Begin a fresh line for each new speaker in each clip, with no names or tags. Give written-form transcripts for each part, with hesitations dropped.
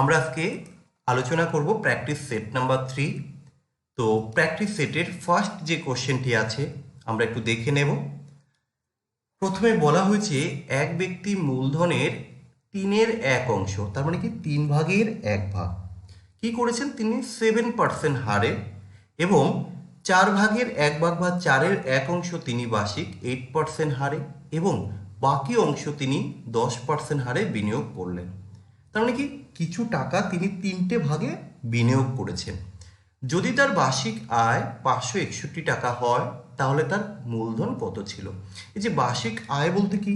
আমরা আজকে আলোচনা করব প্র্যাকটিস সেট নাম্বার 3। তো প্র্যাকটিস সেটের ফার্স্ট যে কোশ্চেনটি আছে আমরা একটু দেখে নেব। প্রথমে বলা হয়েছে এক ব্যক্তি মূলধনের 1/3 তার মানে কি 3/1 কি করেছেন তিনি 7% হারে এবং 4/1 বা 4/1 তিনি বার্ষিক 8% হারে এবং বাকি অংশ তিনি 10% হারে বিনিয়োগ করলেন। তার মানে কি কিছু টাকা তিনি 3টে ভাগে বিনিয়োগ করেছেন। যদি তার বার্ষিক আয় 561 টাকা হয় তাহলে তার মূলধন কত ছিল? এই যে বার্ষিক আয় বলতে কি,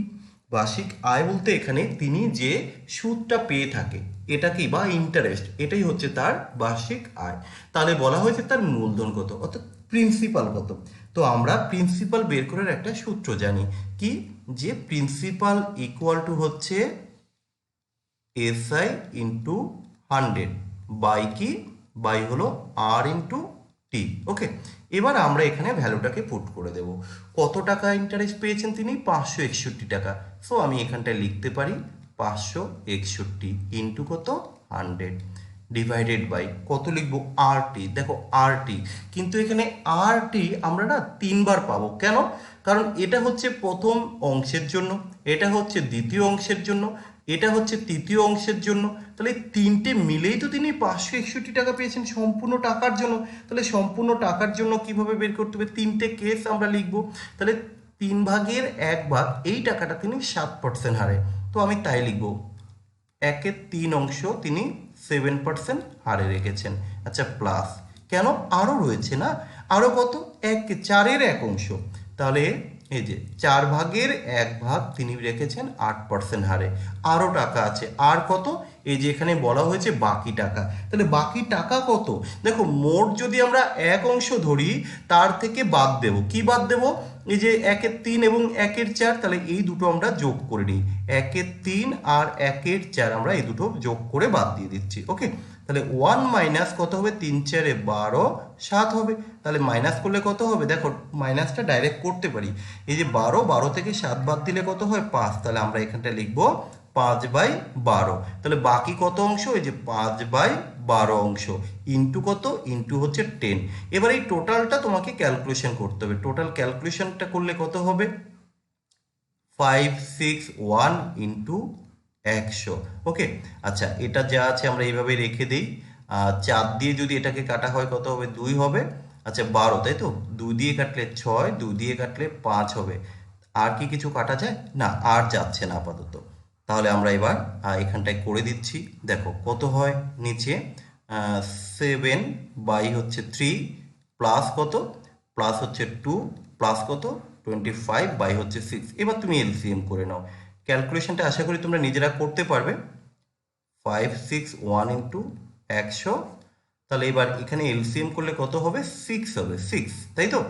বার্ষিক আয় বলতে এখানে তিনি যে সুদটা পেয়ে থাকে এটা কি বা ইন্টারেস্ট, এটাই হচ্ছে তার বার্ষিক আয়। তাহলে বলা হয়েছে তার মূলধন কত, অর্থাৎ প্রিন্সিপাল কত। তো আমরা প্রিন্সিপাল বের করার একটা সূত্র জানি কি, যে প্রিন্সিপাল ইকুয়াল টু হচ্ছে SI ইন্টু 100 বাই কি, বাই হলো R ইন্টু টি। ওকে, এবার আমরা এখানে ভ্যালুটাকে পুট করে দেব। কত টাকা ইন্টারেস্ট পেয়েছেন তিনি? 561 টাকা। সো আমি এখানটায় লিখতে পারি 561 ইন্টু কত, 100 ডিভাইডেড বাই কত লিখবো, RT। দেখো RT, কিন্তু এখানে RT আমরা না 3বার পাবো। কেন? কারণ এটা হচ্ছে প্রথম অংশের জন্য, এটা হচ্ছে দ্বিতীয় অংশের জন্য, এটা হচ্ছে তৃতীয় অংশের জন্য। তাহলে 3টে মিলেই তো তিনি 561 টাকা পেয়েছেন সম্পূর্ণ টাকার জন্য। তাহলে সম্পূর্ণ টাকার জন্য কিভাবে বের করতে হবে? 3টে কেস আমরা লিখব। তাহলে 3/1 এই টাকাটা তিনি 7% হারে, তো আমি তাই লিখব 1/3 তিনি 7% হারে রেখেছেন। আচ্ছা, প্লাস কেন, আরও রয়েছে না, আরও কত, 4/1। তাহলে এই যে 4/1 তিনি রেখেছেন 8% হারে, আরও টাকা আছে। আর কত, এই যে এখানে বলা হয়েছে বাকি টাকা। তাহলে বাকি টাকা কত? দেখো মোট যদি আমরা 1 ধরি তার থেকে বাদ দেব, কি বাদ দেব? এই যে 1/3 এবং 1/4, তাহলে এই দুটো আমরা যোগ করে নিই। 1/3 আর 1/4 আমরা এই দুটো যোগ করে বাদ দিয়ে দিচ্ছি। ওকে, তাহলে 1 মাইনাস কত হবে, 3 4 12 7 হবে। তাহলে মাইনাস করলে কত হবে? দেখো মাইনাসটা ডাইরেক্ট করতে পারি। এই যে 12 থেকে 7 বাদ দিলে কত হয়, 5। তাহলে আমরা এখানটা লিখবো 5/12। তাহলে বাকি কত অংশ? এই যে 5/12 ইন্টু কত, ইন্টু হচ্ছে 10। এবার এই টোটালটা তোমাকে ক্যালকুলেশন করতে হবে। টোটাল ক্যালকুলেশনটা করলে কত হবে, 561 ইন্টু 100। ওকে, আচ্ছা এটা যা আছে আমরা এইভাবে রেখে দিই। 4 দিয়ে যদি এটাকে কাটা হয় কত হবে, 2 হবে। আচ্ছা 12, তাই তো, 2 দিয়ে কাটলে 6, 2 দিয়ে কাটলে 5 হবে। আর কি কিছু কাটা যায় না? আর যাচ্ছে না আপাতত। তাহলে আমরা এবার এখানটায় করে দিচ্ছি। দেখো কত হয়, নিচে 7 বাই হচ্ছে 3 প্লাস কত, প্লাস হচ্ছে 2 প্লাস কত 25 বাই হচ্ছে 6। এবার তুমি এলসিএম করে নাও। ক্যালকুলেশনটা আশা করি তোমরা নিজেরা করতে পারবে। 561 ইন্টু 100, তাহলে এবার এখানে এলসিএম করলে কত হবে, 6 হবে, 6, তাই তো।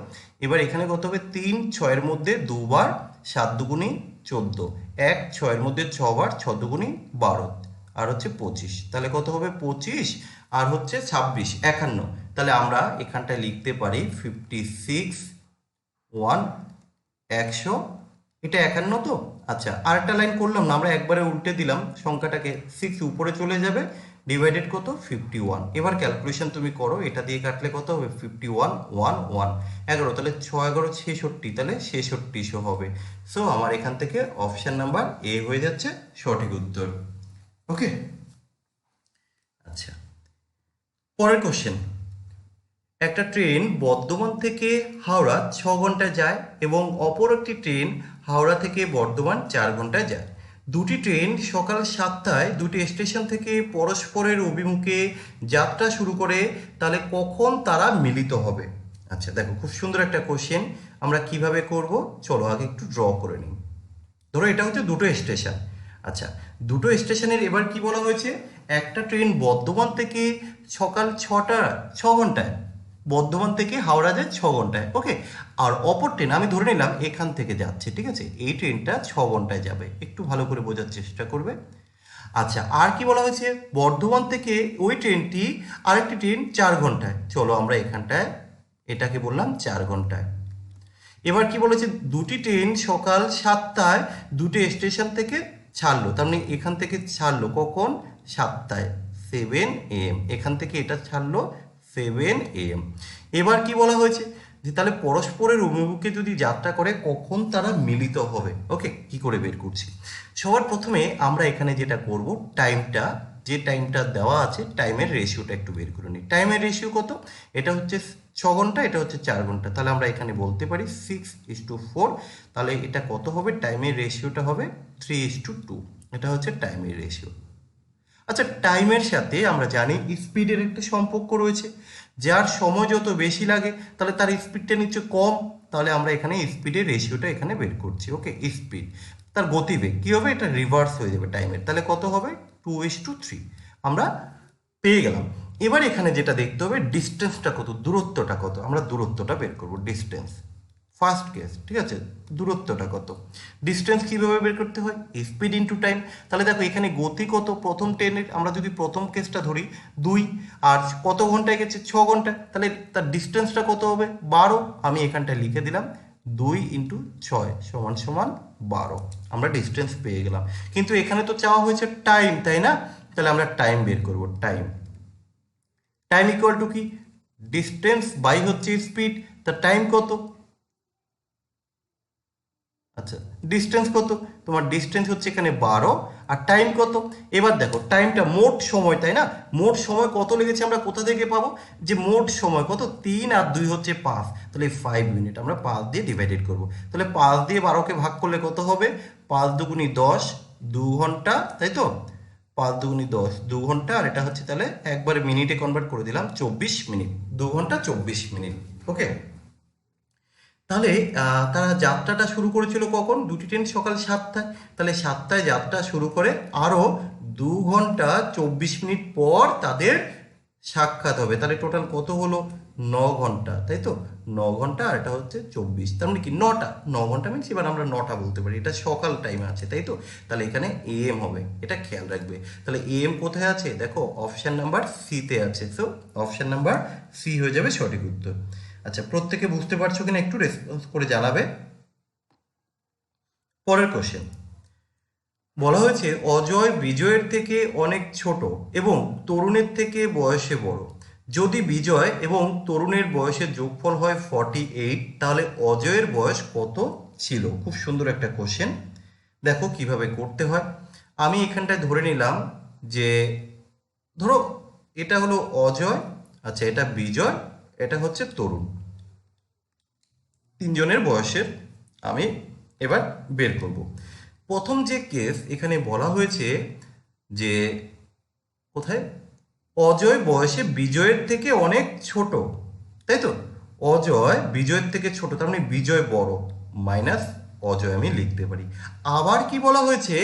এবার এখানে কত হবে, 3 6-এর মধ্যে 2 বার, 7 দুগুণি 14, 1 6-এর মধ্যে 6 বার, 6 দুগুণি 12, আর হচ্ছে 25। তাহলে কত হবে, 25 আর হচ্ছে 26, 51। তাহলে আমরা এখানটায় লিখতে পারি 56 1 100, এটা 51 তো। আচ্ছা আরেকটা লাইন করলাম না, আমরা একবারে উল্টে দিলাম সংখ্যাটাকে, 6 উপরে চলে যাবে, ডিভাইডেড কত, 51। এবার ক্যালকুলেশন তুমি করো, এটা দিয়ে কাটলে কত হবে, 51 1 1 11, তাহলে 6 11 66, তাহলে 6600 হবে। সো আমার এখান থেকে অপশন নাম্বার এ হয়ে যাচ্ছে সঠিক উত্তর। ওকে, আচ্ছা পরের কোশ্চেন। একটা ট্রেন বর্ধমান থেকে হাওড়া 6 ঘন্টায় যায় এবং অপর একটি ট্রেন হাওড়া থেকে বর্ধমান 4 ঘন্টায় যায়। দুটি ট্রেন সকাল 7টায় দুটি স্টেশন থেকে পরস্পরের অভিমুখে যাত্রা শুরু করে, তাহলে কখন তারা মিলিত হবে? আচ্ছা দেখো খুব সুন্দর একটা কোশ্চেন। আমরা কিভাবে করব, চলো আগে একটু ড্র করে নিই। ধরো এটা হচ্ছে দুটো স্টেশন। আচ্ছা দুটো স্টেশনের এবার কি বলা হয়েছে, একটা ট্রেন বর্ধমান থেকে সকাল 6 ঘন্টায় বর্ধমান থেকে হাওড়া যায় 6 ঘন্টায়। ওকে, আর অপর ট্রেন আমি ধরে নিলাম এখান থেকে যাচ্ছে, ঠিক আছে, এই ট্রেনটা 6 ঘন্টায় যাবে। একটু ভালো করে বোঝার চেষ্টা করবে। আচ্ছা আর কি বলা হয়েছে, বর্ধমান থেকে ওই ট্রেনটি আরেকটি ট্রেন 4 ঘন্টায়। চলো আমরা এখানটায় এটাকে বললাম 4 ঘন্টায়। এবার কি বলেছে, দুটি ট্রেন সকাল 7টায় দুটি স্টেশন থেকে ছাড়লো, তার মানে এখান থেকে ছাড়লো কখন, 7টায়, 7 AM, এখান থেকে এটা ছাড়লো 7 AM। এবার কি বলা হয়েছে যে তাহলে পরস্পরের অভিমুখে যদি যাত্রা করে কখন তারা মিলিত হবে। ওকে, কি করে বের করছি? সবার প্রথমে আমরা এখানে যেটা করব, টাইমটা, যে টাইমটা দেওয়া আছে টাইমের রেশিওটা একটু বের করে নিই। টাইমের রেশিও কত? এটা হচ্ছে 6 ঘন্টা, এটা হচ্ছে 4 ঘন্টা, তাহলে আমরা এখানে বলতে পারি 6:4। তাহলে এটা কত হবে? টাইমের রেশিওটা হবে 3:2। এটা হচ্ছে টাইমের রেশিও। আচ্ছা, টাইমের সাথে আমরা জানি স্পিডের একটা সম্পর্ক রয়েছে। যার সময় যত বেশি লাগে তাহলে তার স্পিডটা নিচ্ছে কম, তাহলে আমরা এখানে স্পিডের রেশিওটা এখানে বের করছি। ওকে, স্পিড তার গতিবেগ কি হবে? এটা রিভার্স হয়ে যাবে টাইমের, তাহলে কত হবে? 2:3 আমরা পেয়ে গেলাম। এবার এখানে যেটা দেখতে হবে, ডিস্টেন্সটা কত, দূরত্বটা কত, আমরা দূরত্বটা বের করব। ডিস্টেন্স ফার্স্ট কেস, ঠিক আছে, দূরত্বটা কত? ডিস্টেন্স কিভাবে বের করতে হয়? Speed into time. তাহলে দেখো এখানে গতি কত, প্রথম ট্রেনের আমরা যদি প্রথম কেসটা ধরি 2, আর কত ঘন্টায় গেছে? 6 ঘন্টা, তাহলে তার ডিস্টেন্সটা কত হবে? 12। আমি এখানটায় লিখে দিলাম 2x6 = 12। আমরা ডিস্টেন্স পেয়ে গেলাম। কিন্তু এখানে তো চাওয়া হয়েছে টাইম, তাই না? তাহলে আমরা টাইম বের করব। টাইম, টাইম ইকুয়াল টু কি? ডিস্টেন্স বাই হচ্ছে স্পিড। তা টাইম কত? আচ্ছা, ডিস্টেন্স কত? তোমার ডিস্টেন্স হচ্ছে এখানে 12, আর টাইম কত? এবার দেখো টাইমটা মোট সময়, তাই না? মোট সময় কত লেগেছে আমরা কোথা থেকে পাবো? যে মোট সময় কত? 3 আর 2 হচ্ছে 5, তাহলে 5 মিনিট আমরা 5 দিয়ে ডিভাইডেড করব। তাহলে 5 দিয়ে 12কে ভাগ করলে কত হবে? 5 দুগুণি 10, 2 ঘন্টা, তাই তো? 5 দুগুণি 10, 2 ঘন্টা, আর এটা হচ্ছে তাহলে একবারে মিনিটে কনভার্ট করে দিলাম 24 মিনিট, 2 ঘন্টা 24 মিনিট। ওকে, তাহলে তারা যাত্রাটা শুরু করেছিল কখন? দুটি ট্রেন সকাল 7টায়, তাহলে 7টায় যাত্রা শুরু করে আরও 2 ঘন্টা 24 মিনিট পর তাদের সাক্ষাৎ হবে। তাহলে টোটাল কত হলো? 9 ঘন্টা, তাই তো? 9 ঘন্টা, আর এটা হচ্ছে 24, তার মানে কি 9টা। 9 ঘন্টা মিনস এবার আমরা 9টা বলতে পারি, এটা সকাল টাইম আছে, তাই তো? তাহলে এখানে AM হবে, এটা খেয়াল রাখবে। তাহলে AM কোথায় আছে? দেখো অপশন নাম্বার সিতে আছে, সো অপশন নাম্বার সি হয়ে যাবে সঠিক উত্তর। আচ্ছা, প্রত্যেকে বুঝতে পারছো কিনা একটু রেসপন্স করে জানাবে। পরের কোশ্চেন বলা হয়েছে অজয় বিজয়ের থেকে অনেক ছোট এবং তরুণের থেকে বয়সে বড়। যদি বিজয় এবং তরুণের বয়সের যোগফল হয় 48, তাহলে অজয়ের বয়স কত ছিল? খুব সুন্দর একটা কোশ্চেন। দেখো কিভাবে করতে হয়। আমি এখানটায় ধরে নিলাম যে ধরো এটা হলো অজয়, আচ্ছা এটা বিজয়, এটা হচ্ছে তরুণ, তিনজনের বয়সের আমি এবার বের করব। প্রথম যে কেস এখানে বলা হয়েছে যে কোথায়? অজয় বয়সে বিজয়ের থেকে অনেক ছোট, তাই তো? অজয় বিজয়ের থেকে ছোট, তার মানে বিজয় বড়, মাইনাস অজয় আমি লিখতে পারি। আবার কি বলা হয়েছে?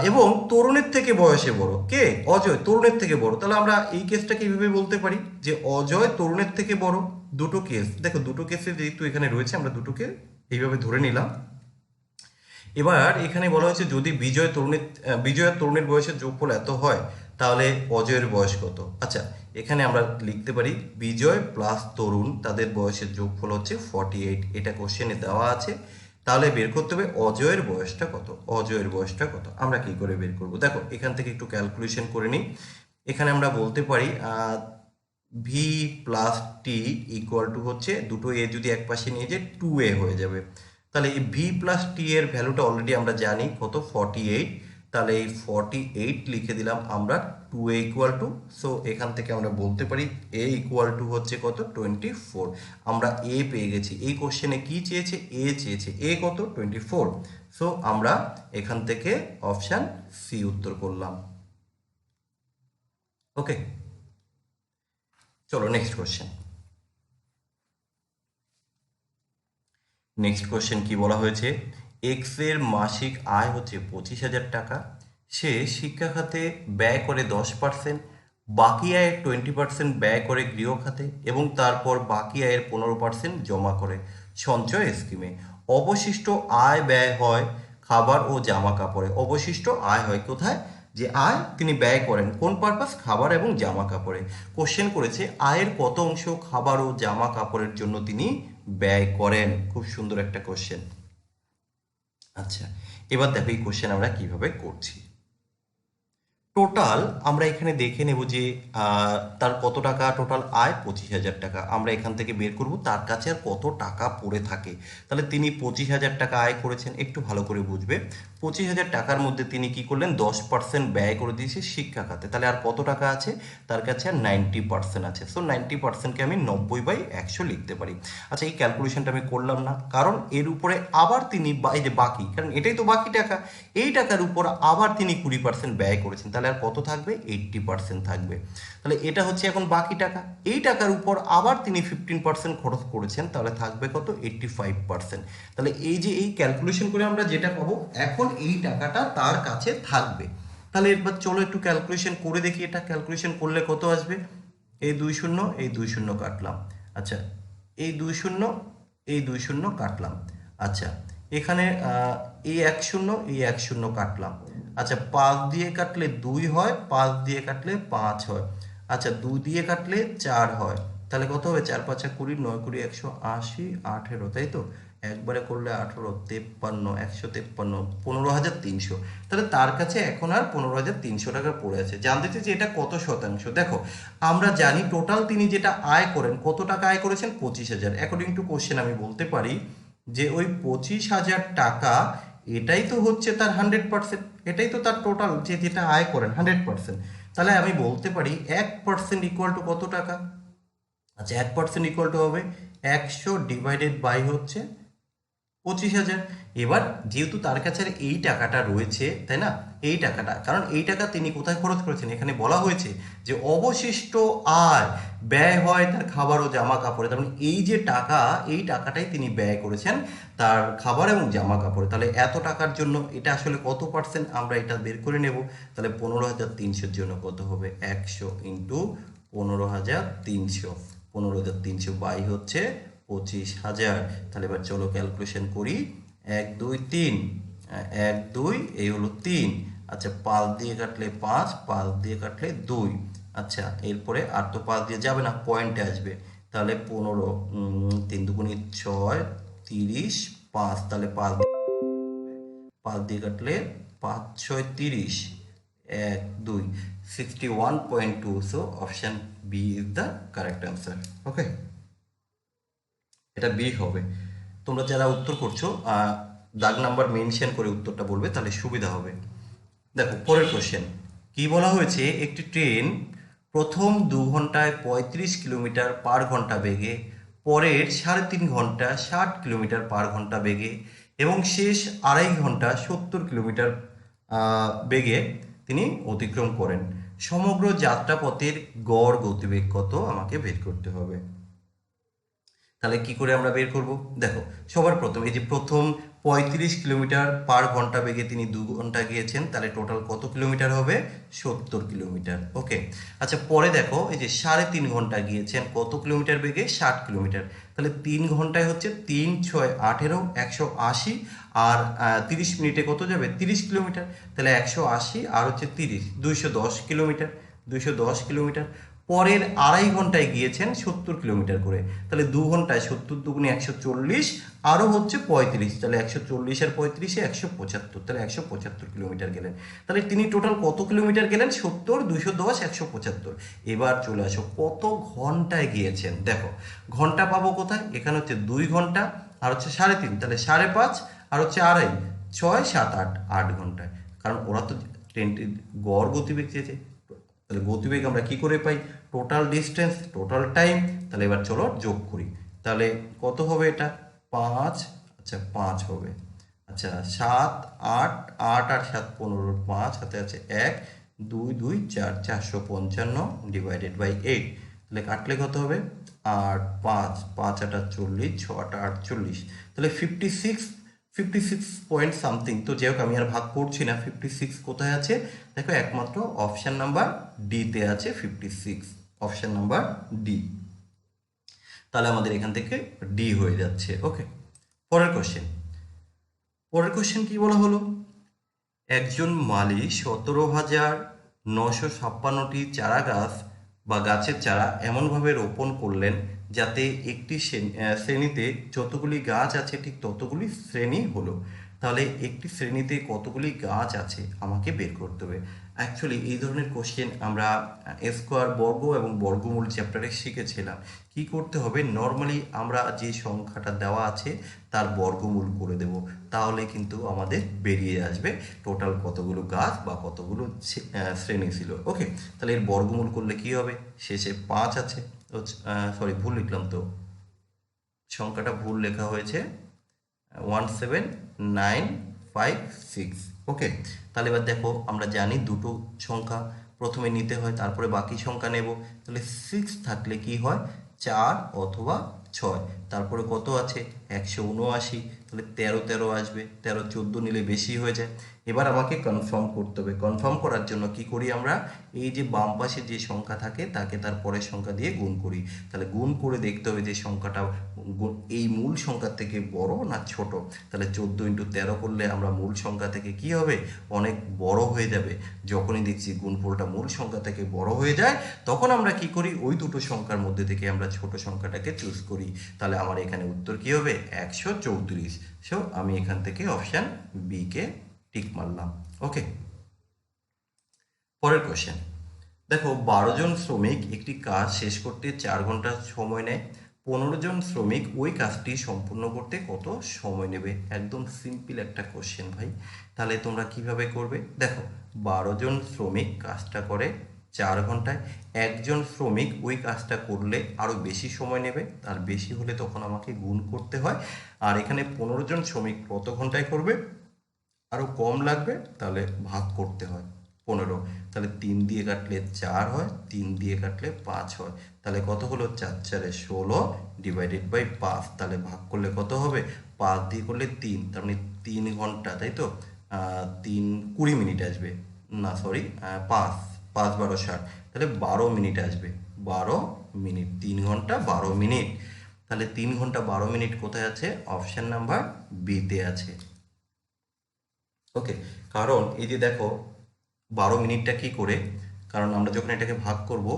এবং তরুণের থেকে বয়সে বড়। কে? অজয় তরুণের থেকে বড়। তাহলে আমরা এই কেসটাকে এইভাবে বলতে পারি যে অজয় তরুণের থেকে বড়। দুটো কেস, দেখো দুটো কেসে যেহেতু এখানে রয়েছে আমরা দুটোকে এইভাবে ধরে নিলাম। এবার এখানে বলা হয়েছে যদি বিজয় আর তরুণের বয়সের যোগফল এত হয় তাহলে অজয়ের বয়স কত? আচ্ছা, এখানে আমরা লিখতে পারি বিজয় প্লাস তরুণ তাদের বয়সের যোগফল হচ্ছে 48, এটা কোশ্চেনে দেওয়া আছে। তাহলে বের করতে হবে অজয়ের বয়সটা কত। অজয়ের বয়সটা কত আমরা কি করে বের করব? দেখো এখান থেকে একটু ক্যালকুলেশন করে নিই। এখানে আমরা বলতে পারি V plus T equal to হচ্ছে দুটো এ যদি এক পাশে নিয়ে যায় 2a হয়ে যাবে। তাহলে এই ভি প্লাস টি এর ভ্যালুটা অলরেডি আমরা জানি কত, 48। তাহলে এই 48 লিখে দিলাম আমরা 2a ইকুয়াল টু, সো এখান থেকে আমরা বলতে পারি a ইকুয়াল টু হচ্ছে কত, 24। আমরা a পেয়ে গেছি। এই কোশ্চেনে কি চেয়েছে? a চেয়েছে। a কত? 24। সো আমরা এখান থেকে অপশান সি উত্তর করলাম। ওকে, চলো নেক্সট কোশ্চেন। নেক্সট কোশ্চেন কি বলা হয়েছে? এক্স এর মাসিক আয় হচ্ছে 25,000 টাকা। সে শিক্ষা খাতে ব্যয় করে 10%, বাকি আয়ের 20% ব্যয় করে গৃহ খাতে এবং তারপর বাকি আয়ের 15% জমা করে সঞ্চয় স্কিমে। অবশিষ্ট আয় ব্যয় হয় খাবার ও জামা কাপড়ে। অবশিষ্ট আয় হয় কোথায়? যে আয় তিনি ব্যয় করেন কোন পারপাস? খাবার এবং জামা কাপড়ে। কোশ্চেন করেছে আয়ের কত অংশ খাবার ও জামা কাপড়ের জন্য তিনি ব্যয় করেন। খুব সুন্দর একটা কোশ্চেন। আচ্ছা, এবার দেখো এই কোশ্চেন আমরা কিভাবে করছি। টোটাল আমরা এখানে দেখে নেব যে তার কত টাকা টোটাল আয়, 25,000 টাকা। আমরা এখান থেকে বের করব তার কাছে আর কত টাকা পড়ে থাকে। তাহলে তিনি 25,000 টাকা আয় করেছেন, একটু ভালো করে বুঝবে। 25,000 টাকার মধ্যে তিনি কি করলেন, 10% ব্যয় করে দিয়েছে শিক্ষা খাতে। তাহলে আর কত টাকা আছে তার কাছে? আর 90% আছে। সো 90%কে আমি 90/100 লিখতে পারি। আচ্ছা, এই ক্যালকুলেশনটা আমি করলাম না, কারণ এর উপরে আবার তিনি এই যে বাকি, কারণ এটাই তো বাকি টাকা, এই টাকার উপর আবার তিনি 20% ব্যয় করেছেন। তাহলে আর কত থাকবে? 80% থাকবে। তাহলে এটা হচ্ছে এখন বাকি টাকা। এই টাকার উপর আবার তিনি 15% খরচ করেছেন, তাহলে থাকবে কত? 85%। তাহলে এই যে এই ক্যালকুলেশন করে আমরা যেটা পাবো, এখন এই টাকাটা তার কাছে থাকবে। তাহলে এবার চলো একটু ক্যালকুলেশন করে দেখি। এটা ক্যালকুলেশন করলে কত আসবে? এই 2 শূন্য, এই 2 শূন্য কাটলাম। আচ্ছা, এই 2 শূন্য, এই 2 শূন্য কাটলাম। আচ্ছা, এখানে এই 1 শূন্য, এই 1 শূন্য কাটলাম। আচ্ছা, 5 দিয়ে কাটলে 2 হয়, 5 দিয়ে কাটলে 5 হয়। আচ্ছা, 2 দিয়ে কাটলে 4 হয়। তাহলে কত হবে? 4 5 20, 9 20 180, 18, তাই তো? একবারে করলে 18, 53, 153, 15,300। তাহলে তার কাছে এখন আর 15,300 টাকা পড়ে আছে। জানতে চাই যে এটা কত শতাংশ। দেখো, আমরা জানি টোটাল তিনি যেটা আয় করেন, কত টাকা আয় করেছেন? 25,000। অ্যাকর্ডিং টু কোশ্চেন আমি বলতে পারি যে ওই 25,000 টাকা, এটাই তো হচ্ছে তার 100%, এটাই তো তার টোটাল যে যেটা আয় করেন 100%। তাহলে আমি বলতে পারি 1% ইকুয়াল টু কত টাকা? আচ্ছা, 1% ইকুয়াল টু হবে 100 ডিভাইডেড বাই হচ্ছে 25,000। এবার যেহেতু তার কাছে আর এই টাকাটা রয়েছে, তাই না, এই টাকাটা, কারণ এই টাকা তিনি কোথায় খরচ করেছেন? এখানে বলা হয়েছে যে অবশিষ্ট আয় ব্যয় হয় তার খাবার ও জামা কাপড়ে। তার মানে এই যে টাকা, এই টাকাটাই তিনি ব্যয় করেছেন তার খাবার এবং জামা কাপড়ে। তাহলে এত টাকার জন্য এটা আসলে কত পার্সেন্ট, আমরা এটা বের করে নেব। তাহলে 15,300-র জন্য কত হবে? 100 ইন্টু 15,300, 15,300 বাই হচ্ছে 25,000। তাহলে এবার চলো ক্যালকুলেশন করি। 1 2 3, 1 2, এই হলো 3। আচ্ছা, 5 দিয়ে কাটলে 5, 5 দিয়ে কাটলে 2। আচ্ছা, এরপরে আর তো 5 দিয়ে যাবে না, পয়েন্টে আসবে। তাহলে 15, 3 দুগুণে 6, 30, 5। তাহলে 5 দিয়ে কাটলে 5 6 30, 1 2, 61.2। So option B is the correct answer. Okay, এটা বি হবে। তোমরা যারা উত্তর করছো দাগ নাম্বার মেনশন করে উত্তরটা বলবে, তাহলে সুবিধা হবে। দেখো পরের কোশ্চেন কি বলা হয়েছে, একটি ট্রেন প্রথম 2 ঘন্টায় 35 কিলোমিটার পার ঘন্টা বেগে, পরের 3.5 ঘন্টা 60 কিলোমিটার পার ঘন্টা বেগে এবং শেষ 2.5 ঘন্টা 70 কিলোমিটার বেগে তিনি অতিক্রম করেন। সমগ্র যাত্রাপথের গড় গতিবেগ কত আমাকে বের করতে হবে। তাহলে কি করে আমরা বের করব? দেখো, সবার প্রথম এই যে প্রথম 35 কিলোমিটার পার ঘন্টা বেগে তিনি 2 ঘন্টা গিয়েছেন, তাহলে টোটাল কত কিলোমিটার হবে? 70 কিলোমিটার। ওকে। আচ্ছা, পরে দেখো এই যে 3.5 ঘন্টা গিয়েছেন, কত কিলোমিটার বেগে? 60 কিলোমিটার। তাহলে 3 ঘন্টায় হচ্ছে 3 6 18, 180, আর 30 মিনিটে কত যাবে? 30 কিলোমিটার। তাহলে 180 আর হচ্ছে 30, 210 কিলোমিটার, 210 কিলোমিটার। পরের 2.5 ঘন্টায় গিয়েছেন 70 কিলোমিটার করে। তাহলে 2 ঘন্টায় 70 দুগুণে 140, আরও হচ্ছে 35। তাহলে 140 আর 35-এ 175, তাহলে 175 কিলোমিটার গেলেন। তাহলে তিনি টোটাল কত কিলোমিটার গেলেন? 70, 210, 175। এবার চলে আসো কত ঘন্টায় গিয়েছেন। দেখো, ঘন্টা পাবো কোথায়? এখানে হচ্ছে 2 ঘন্টা আর হচ্ছে 3.5, তাহলে 5.5 আর হচ্ছে 2.5, 6 7 8, 8 ঘন্টায়। কারণ ওরা তো ট্রেনটির গড় গতিবেগ চেয়েছে। তাহলে গতিবেগ আমরা কি করে পাই? Total distance, total time. তাহলে এবার চলো যোগ করি। তাহলে কত হবে এটা? 5, আচ্ছা 5 হবে। আচ্ছা, 7 8, 8 আর 7 15, 5 হাতে আছে 1 2 2 4, 455 ডিভাইডেড বাই 8। তাহলে কাটলে কত হবে? 8 5 5 8 40, 6 8 48। তাহলে 56 পয়েন্ট সামথিং। তো যাই হোক, আমি আর ভাগ করছি না। 56 কোথায় আছে? দেখো, একমাত্র অপশান নাম্বার ডিতে আছে 56, অপশান নাম্বার ডি। তাহলে আমাদের এখান থেকে ডি হয়ে যাচ্ছে। ওকে, পরের কোশ্চেন। পরের কোশ্চেন কি বলা হলো? একজন মালি 17,956টি চারা গাছ বা গাছের চারা এমনভাবে রোপণ করলেন যাতে একটি শ্রেণীতে যতগুলি গাছ আছে ঠিক ততগুলি শ্রেণী হলো। তাহলে একটি শ্রেণীতে কতগুলি গাছ আছে আমাকে বের করতে হবে। অ্যাকচুয়ালি এই ধরনের কোশ্চেন আমরা স্কোয়ার বর্গ এবং বর্গমূল চ্যাপ্টারে শিখেছিলাম। কি করতে হবে, নর্মালি আমরা যে সংখ্যাটা দেওয়া আছে তার বর্গমূল করে দেব, তাহলে কিন্তু আমাদের বেরিয়ে আসবে টোটাল কতগুলো গাছ বা কতগুলো শ্রেণী ছিল। ওকে, তাহলে এর বর্গমূল করলে কি হবে, শেষে 5 আছে, সরি ভুল লিখলাম তো, সংখ্যাটা ভুল লেখা হয়েছে, 17956। ওকে, তাহলে এবার দেখো আমরা জানি দুটো সংখ্যা প্রথমে নিতে হয়, তারপরে বাকি সংখ্যা নেব। তাহলে 6 থাকলে কি হয়, 4 অথবা 6, তারপরে কত আছে 179, তাহলে 13 আসবে, 13 14 নিলে বেশি হয়ে যায়। এবার আমাকে কনফার্ম করতে হবে। কনফার্ম করার জন্য কি করি আমরা, এই যে বাম পাশে যে সংখ্যা থাকে তাকে তার পরের সংখ্যা দিয়ে গুণ করি। তাহলে গুণ করে দেখতে হবে যে সংখ্যাটা এই মূল সংখ্যার থেকে বড় না ছোট। তাহলে 14 × 13 করলে আমরা মূল সংখ্যা থেকে কি হবে, অনেক বড় হয়ে যাবে। যখনই দেখছি গুণফলটা মূল সংখ্যা থেকে বড় হয়ে যায়, তখন আমরা কি করি, ওই দুটো সংখ্যার মধ্যে থেকে আমরা ছোট সংখ্যাটাকে চুজ করি। তাহলে আমার এখানে উত্তর কি হবে, 134। সো আমি এখান থেকে অপশান বি কে টিক মারলাম। ওকে, পরের কোশ্চেন দেখো, 12 জন শ্রমিক একটি কাজ শেষ করতে 4 ঘন্টা সময় নেয়। 15 জন শ্রমিক ওই কাজটি সম্পূর্ণ করতে কত সময় নেবে? একদম সিম্পল একটা কোশ্চেন ভাই। তাহলে তোমরা কিভাবে করবে, দেখো 12 জন শ্রমিক কাজটা করে 4 ঘন্টায়, একজন শ্রমিক ওই কাজটা করলে আরও বেশি সময় নেবে, তার বেশি হলে তখন আমাকে গুণ করতে হয়। আর এখানে 15 জন শ্রমিক কত ঘন্টায় করবে, আরও কম লাগবে, তাহলে ভাগ করতে হয় 15। তাহলে 3 দিয়ে কাটলে 4 হয়, 3 দিয়ে কাটলে 5 হয়, তাহলে কত হলো, 4 4 16 ডিভাইডেড বাই 5। তাহলে ভাগ করলে কত হবে, 5 দিয়ে করলে 3, তার মানে 3 ঘন্টা, তাই তো। 3 20 মিনিট আসবে, না সরি 5 5 12 60, তাহলে 12 মিনিট আসবে, 12 মিনিট, 3 ঘন্টা 12 মিনিট। তাহলে 3 ঘন্টা 12 মিনিট কোথায় আছে, অপশান নাম্বার বিতে আছে। ওকে, কারণ এই যে দেখো 12 মিনিটটা কি করে, কারণ আমরা যখন এটাকে ভাগ করব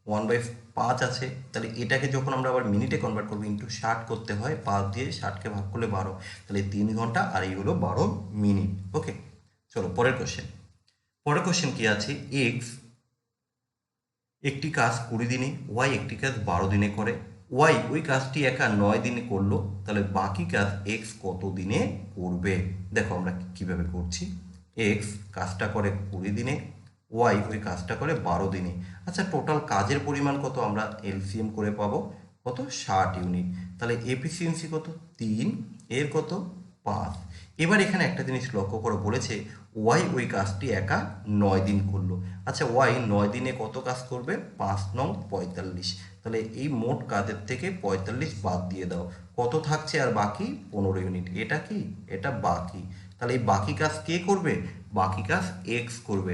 1/5 আছে, তাহলে এটাকে যখন আমরা আবার মিনিটে কনভার্ট করবো ইন্টু 60 করতে হয়, 5 দিয়ে 60কে ভাগ করলে 12, তাহলে 3 ঘন্টা আর এই হলো 12 মিনিট। ওকে, চলো পরের কোশ্চেন। পরের কোশ্চেন কি আছে, এক্স একটি কাজ 20 দিনে, ওয়াই একটি কাজ 12 দিনে করে। ওয়াই ওই কাজটি একা 9 দিনে করলো, তাহলে বাকি কাজ এক্স কত দিনে করবে? দেখো আমরা কিভাবে করছি, এক্স কাজটা করে 20 দিনে, ওয়াই ওই কাজটা করে 12 দিনে। আচ্ছা, টোটাল কাজের পরিমাণ কত, আমরা এলসিএম করে পাবো কত, 60 ইউনিট। তাহলে এফিসিয়েন্সি কত, 3, এর কত 5। এবার এখানে একটা জিনিস লক্ষ্য করে বলেছে, ওয়াই ওই কাজটি একা 9 দিন করলো। আচ্ছা, ওয়াই 9 দিনে কত কাজ করবে, 5 নং 45। তাহলে এই মোট কাজের থেকে 45 বাদ দিয়ে দাও, কত থাকছে আর বাকি, 15 ইউনিট। এটা কি, এটা বাকি। তাহলে এই বাকি কাজ কে করবে, বাকি কাজ এক্স করবে।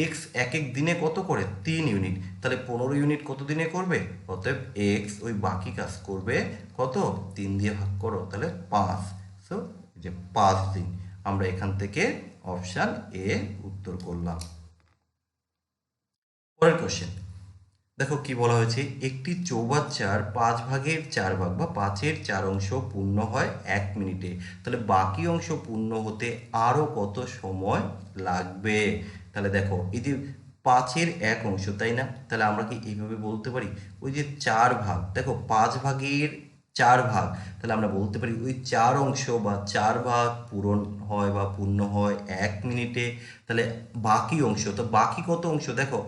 এক্স এক এক দিনে কত করে, 3 ইউনিট, তাহলে 15 ইউনিট কত দিনে করবে, অতএব এক্স ওই বাকি কাজ করবে কত, 3 দিয়ে ভাগ করো, তাহলে 5। সো যে 5 দিন, আমরা এখান থেকে অপশান এ উত্তর করলাম। পরের কোশ্চেন দেখো কি বলা হয়েছে, একটি চৌবাচ্চার 5 ভাগের 4 ভাগ বা 5-এর 4 অংশ পূর্ণ হয় 1 মিনিটে, তাহলে বাকি অংশ পূর্ণ হতে আরও কত সময় লাগবে? তাহলে দেখো এই যে 5-এর 1 অংশ, তাই না, তাহলে আমরা কি এইভাবে বলতে পারি, ওই যে 4 ভাগ, দেখো 5 ভাগের 4 ভাগ, তাহলে আমরা বলতে পারি ওই 4 অংশ বা 4 ভাগ পূরণ হয় বা পূর্ণ হয় 1 মিনিটে। তাহলে বাকি অংশ, তো বাকি কত অংশ, দেখো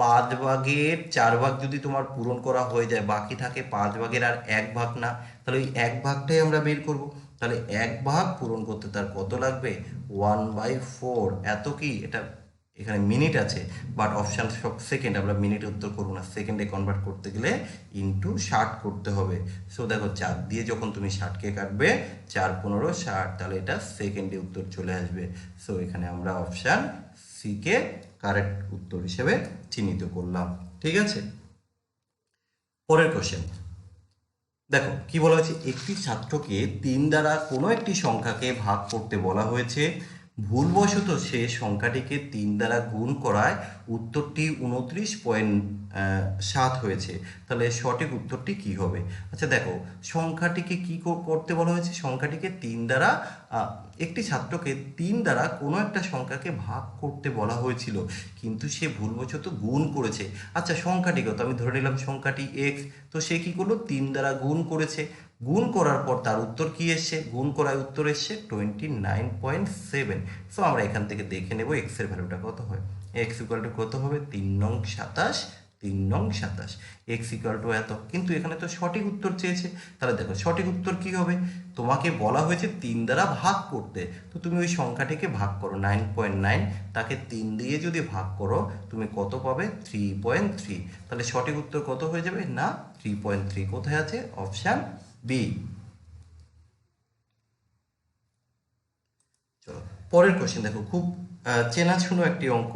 5 ভাগের 4 ভাগ যদি তোমার পূরণ করা হয়ে যায়, বাকি থাকে 5 ভাগের আর 1 ভাগ না, তাহলে ওই 1 ভাগটাই আমরা বের করব। তাহলে 1 ভাগ পূরণ করতে তার কত লাগবে, 1/4। এত কি, এটা এখানে মিনিট আছে, বাট অপশান সব সেকেন্ড, আমরা মিনিটে উত্তর করবো না, সেকেন্ডে কনভার্ট করতে গেলে ইন্টু 60 করতে হবে। সো দেখো 4 দিয়ে যখন তুমি 60কে কাটবে, 4 15 60, তাহলে এটা সেকেন্ডে উত্তর চলে আসবে। সো এখানে আমরা অপশান সি কে কারেক্ট উত্তর হিসেবে চিহ্নিত করলাম। ঠিক আছে, পরের কোশ্চেন দেখো কি বলা হয়েছে, একটি ছাত্রকে 3 দ্বারা কোনো একটি সংখ্যাকে ভাগ করতে বলা হয়েছে, ভুলবশত সে সংখ্যাটিকে 3 দ্বারা গুণ করায় উত্তরটি 29.7 হয়েছে, তাহলে সঠিক উত্তরটি কি হবে? আচ্ছা দেখো, সংখ্যাটিকে কি করতে বলা হয়েছে, সংখ্যাটিকে 3 দ্বারা একটি ছাত্রকে 3 দ্বারা কোনো একটা সংখ্যাকে ভাগ করতে বলা হয়েছিল, কিন্তু সে ভুলবশত গুণ করেছে। আচ্ছা, সংখ্যাটি কত? আমি ধরে নিলাম সংখ্যাটি এক্স। তো সে কি করলো? 3 দ্বারা গুণ করেছে। গুণ করার পর তার উত্তর কি এসছে? গুণ করার উত্তর এসছে 29.7। সো আমরা এখান থেকে দেখে নেব এক্স এর ভ্যালুটা কত হয়। এক্স ইকুয়াল টু কত হবে? 3 নং 27, 3 নং 27। এক্স ইকুয়াল টু এত। কিন্তু এখানে তো সঠিক উত্তর চেয়েছে, তাহলে দেখো সঠিক উত্তর কি হবে? তোমাকে বলা হয়েছে 3 দ্বারা ভাগ করতে, তো তুমি ওই সংখ্যাটিকে ভাগ করো 9.9, তাকে 3 দিয়ে যদি ভাগ করো তুমি কত পাবে? 3.3। তাহলে সঠিক উত্তর কত হয়ে যাবে? না, 3.3 কোথায় আছে? Option B. চলো পরের কোশ্চেন দেখো, খুব চেনাশুনো একটি অঙ্ক।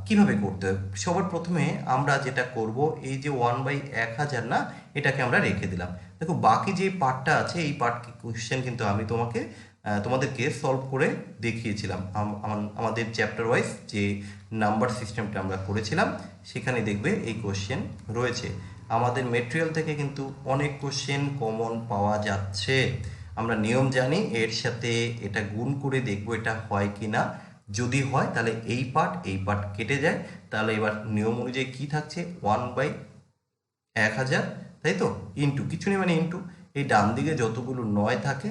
কিভাবে করতে হবে? সবার প্রথমে আমরা যেটা করব, এই যে 1/1000 না, এটাকে আমরা রেখে দিলাম। দেখো বাকি যে পার্টটা আছে, এই পার্ট কোশ্চেন কিন্তু আমি তোমাদেরকে সলভ করে দেখিয়েছিলাম আমাদের চ্যাপ্টার ওয়াইজ যে নাম্বার সিস্টেমটা আমরা করেছিলাম, সেখানে দেখবে এই কোশ্চেন রয়েছে। আমাদের মেটেরিয়াল থেকে কিন্তু অনেক কোশ্চেন কমন পাওয়া যাচ্ছে। আমরা নিয়ম জানি, এর সাথে এটা গুণ করে দেখব এটা হয় কি না। যদি হয় তাহলে এই পার্ট কেটে যায়। তাহলে এবার নিয়ম অনুযায়ী কি থাকছে? 1/1000, তাই তো, ইন্টু কিছু নেই মানে ইন্টু এই ডান দিকে যতগুলো 9 থাকে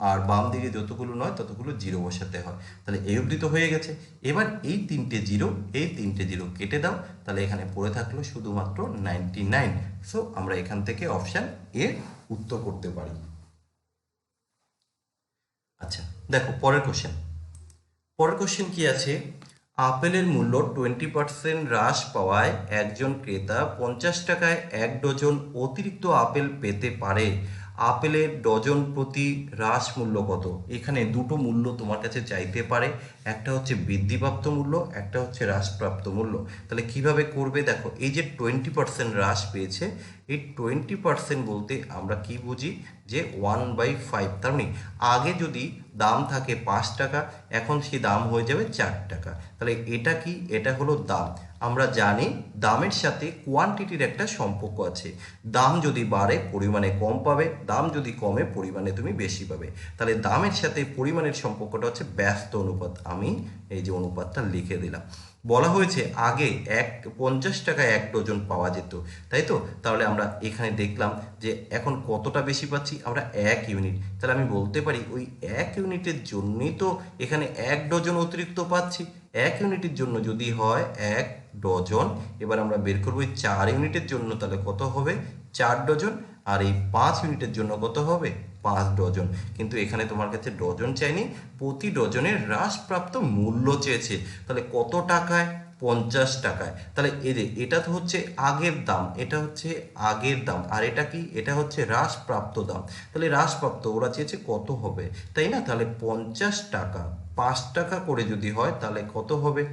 আর বাম দিকে যতগুলো 9 ততগুলো জিরো বসাতে হয়। তাহলে এই অবধি তো হয়ে গেছে। এবার এই 3টে জিরো, এই 3টে জিরো কেটে দাও, তাহলে এখানে পড়ে থাকলো শুধুমাত্র 99। সো আমরা এখান থেকে অপশান এ উত্তর করতে পারি। আচ্ছা দেখো পরের কোশ্চেন কি আছে? আপেলের মূল্য 20% হ্রাস পাওয়ায় একজন ক্রেতা 50 টাকায় 1 ডজন অতিরিক্ত আপেল পেতে পারে। আপেলের ডজন প্রতি হ্রাস মূল্য কত? এখানে দুটো মূল্য তোমার কাছে চাইতে পারে, একটা হচ্ছে বৃদ্ধিপ্রাপ্ত মূল্য, একটা হচ্ছে হ্রাসপ্রাপ্ত মূল্য। তাহলে কিভাবে করবে? দেখো এই যে 20% হ্রাস পেয়েছে, এই 20% বলতে আমরা কি বুঝি? যে 1/5। তার মানে আগে যদি দাম থাকে 5 টাকা, এখন সেই দাম হয়ে যাবে 4 টাকা। তাহলে এটা কি? এটা হলো দাম। আমরা জানি দামের সাথে কোয়ান্টিটির একটা সম্পর্ক আছে। দাম যদি বাড়ে পরিমাণে কম পাবে, দাম যদি কমে পরিমাণে তুমি বেশি পাবে। তাহলে দামের সাথে পরিমাণের সম্পর্কটা হচ্ছে ব্যস্ত অনুপাত। আমি এই যে অনুপাতটা লিখে দিলাম। বলা হয়েছে আগে 50 টাকায় 1 ডজন পাওয়া যেত, তাই তো। তাহলে আমরা এখানে দেখলাম যে এখন কতটা বেশি পাচ্ছি? আমরা 1 ইউনিট। তাহলে আমি বলতে পারি ওই 1 ইউনিটের জন্যই তো এখানে 1 ডজন অতিরিক্ত পাচ্ছি। 1 ইউনিটের জন্য যদি হয় 1 ডজন, এবার আমরা বের করবো 4 ইউনিটের জন্য, তাহলে কত হবে? 4 ডজন। আর এই 5 ইউনিটের জন্য কত হবে? 5 ডজন। কিন্তু এখানে তোমার কাছে ডজন চাইনি, প্রতি ডজনের হ্রাসপ্রাপ্ত মূল্য চেয়েছে। তাহলে কত টাকায়? 50 টাকায়। তাহলে এই যে এটা তো হচ্ছে আগের দাম, এটা হচ্ছে আগের দাম, আর এটা কি? এটা হচ্ছে হ্রাসপ্রাপ্ত দাম। তাহলে হ্রাসপ্রাপ্ত ওরা চেয়েছে কত হবে, তাই না? তাহলে 50 টাকা 5 টাকা করে যদি হয় তাহলে কত হবে?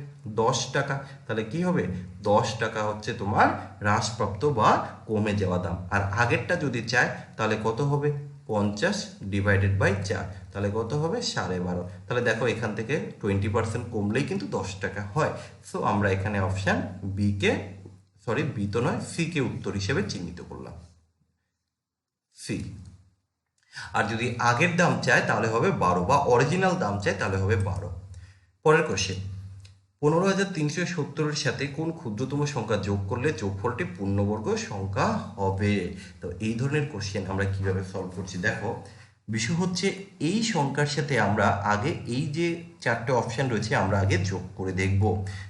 10 টাকা। তাহলে কি হবে? 10 টাকা হচ্ছে তোমার হ্রাসপ্রাপ্ত বা কমে যাওয়া দাম। আর আগেরটা যদি চায় তাহলে কত হবে? 50/4, তাহলে কত হবে? 12.5। তাহলে দেখো এখান থেকে 20% কমলেই কিন্তু 10 টাকা হয়। সো আমরা এখানে অপশান বি কে, সরি বি তো নয়, সি কে উত্তর হিসেবে চিহ্নিত করলাম, সি। আর যদি আগের দাম চায় তাহলে হবে 12, বা অরিজিনাল দাম চায় তাহলে হবে 12। পরের কোশ্চেন, 15,370-এর সাথে কোন ক্ষুদ্রতম সংখ্যা যোগ করলে যোগফলটি পূর্ণবর্গ সংখ্যা হবে? তো এই ধরনের কোশ্চেন আমরা কিভাবে সলভ করছি দেখো। বিষয় হচ্ছে এই সংখ্যার সাথে আমরা আগে এই যে 4টে অপশান রয়েছে আমরা আগে যোগ করে দেখব।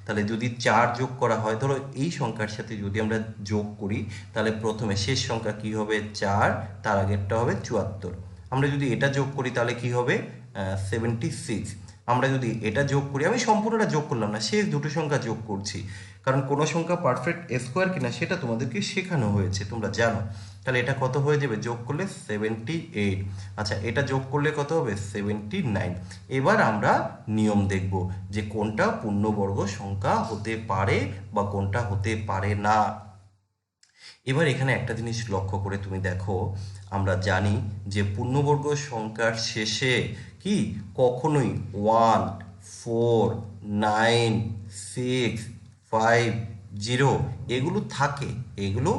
তাহলে যদি 4 যোগ করা হয়, ধরো এই সংখ্যার সাথে যদি আমরা যোগ করি, তাহলে প্রথমে শেষ সংখ্যা কি হবে? 4, তার আগেরটা হবে 74। আমরা যদি এটা যোগ করি তাহলে কি হবে? 76। আমরা যদি এটা যোগ করি, আমি সম্পূর্ণটা যোগ করলাম না, শেষ দুটো সংখ্যা যোগ করছি, কারণ কোনো সংখ্যা পারফেক্ট স্কোয়ার কিনা সেটা তোমাদেরকে শেখানো হয়েছে, তোমরা জানো। তাহলে এটা কত হয়ে যাবে? যোগ করলে 78। আচ্ছা এটা যোগ করলে কত হবে? 79। এবার আমরা নিয়ম দেখব যে কোনটা পূর্ণবর্গ সংখ্যা হতে পারে বা কোনটা হতে পারে না। এবার এখানে একটা জিনিস লক্ষ্য করে তুমি দেখো, আমরা জানি যে পূর্ণবর্গ সংখ্যার শেষে কি কখনোই 1, 4, 9, 6, 5, 0 এগুলো থাকে, এগুলো